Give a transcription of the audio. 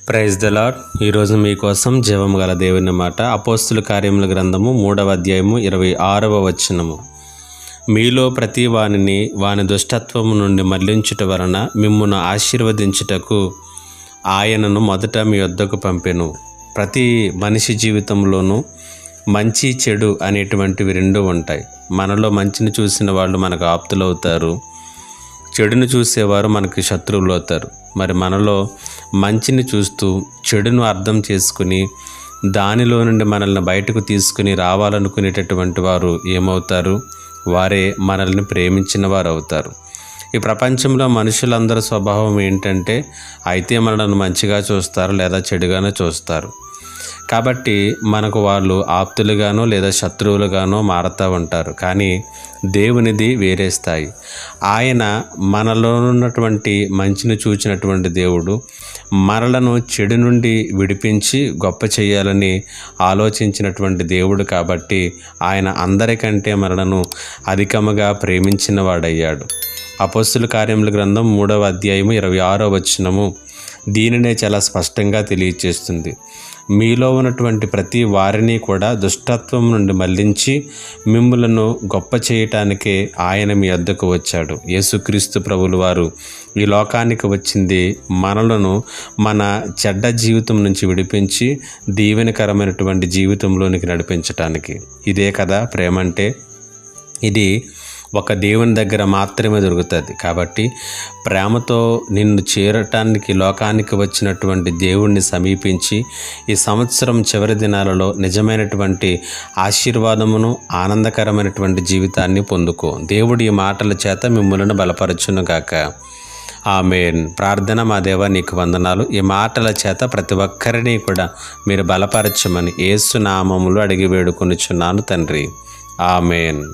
Praise the lord. ఈరోజు మీకోసం జీవము గల దేవుని మాట. అపోస్తుల కార్యముల గ్రంథము 3వ అధ్యాయము 26వ వచనము. మీలో ప్రతి వానిని వాని దుష్టత్వము నుండి మళ్లించుట వలన మిమ్మును ఆశీర్వదించుటకు ఆయనను మొదట మీ వద్దకు పంపెను. ప్రతి మనిషి జీవితంలోనూ మంచి చెడు అనేటువంటివి రెండు ఉంటాయి. మనలో మంచిని చూసిన వాళ్ళు మనకు ఆప్తులవుతారు, చెడును చూసేవారు మనకి శత్రువులు అవుతారు. మరి మనలో మంచిని చూస్తూ చెడును అర్థం చేసుకుని దానిలో నుండి మనల్ని బయటకు తీసుకుని రావాలనుకునేటటువంటి వారు ఏమవుతారు? వారే మనల్ని ప్రేమించిన వారు అవుతారు. ఈ ప్రపంచంలో మనుషులందరి స్వభావం ఏంటంటే అయితే మనల్ని మంచిగా చూస్తారు లేదా చెడుగానే చూస్తారు. కాబట్టి మనకు వాళ్ళు ఆప్తులుగానో లేదా శత్రువులుగానో మారుతూ ఉంటారు. కానీ దేవునిది వేరే స్థాయి. ఆయన మనలో ఉన్నటువంటి మంచిని చూచినటువంటి దేవుడు మనలను చెడు నుండి విడిపించి గొప్ప చేయాలని ఆలోచించినటువంటి దేవుడు. కాబట్టి ఆయన అందరికంటే మనలను అధికముగా ప్రేమించిన వాడయ్యాడు. అపోస్తుల కార్యముల గ్రంథం 3వ అధ్యాయము 26వ వచనము దీనినే చాలా స్పష్టంగా తెలియచేస్తుంది. మీలో ఉన్నటువంటి ప్రతి వారిని కూడా దుష్టత్వం నుండి మళ్లించి మిమ్ములను గొప్ప చేయటానికే ఆయన మీ వద్దకు వచ్చాడు. యేసుక్రీస్తు ప్రభులు వారు ఈ లోకానికి వచ్చింది మనలను మన చెడ్డ జీవితం నుంచి విడిపించి దీవెనకరమైనటువంటి జీవితంలోనికి నడిపించటానికి. ఇదే కదా ప్రేమ అంటే. ఇది ఒక దేవుని దగ్గర మాత్రమే దొరుకుతుంది. కాబట్టి ప్రేమతో నిన్ను చేరటానికి లోకానికి వచ్చినటువంటి దేవుణ్ణి సమీపించి ఈ సంవత్సరం చివరి దినాలలో నిజమైనటువంటి ఆశీర్వాదమును ఆనందకరమైనటువంటి జీవితాన్ని పొందుకో. దేవుడి ఈ మాటల చేత మిమ్మల్ని బలపరచునుగాక. ఆమేన్. ప్రార్థన. మా దేవా నీకు వందనాలు. ఈ మాటల చేత ప్రతి ఒక్కరిని కూడా మీరు బలపరచమని యేసు నామములో అడిగి వేడుకొనుచున్నాను తండ్రి. ఆమేన్.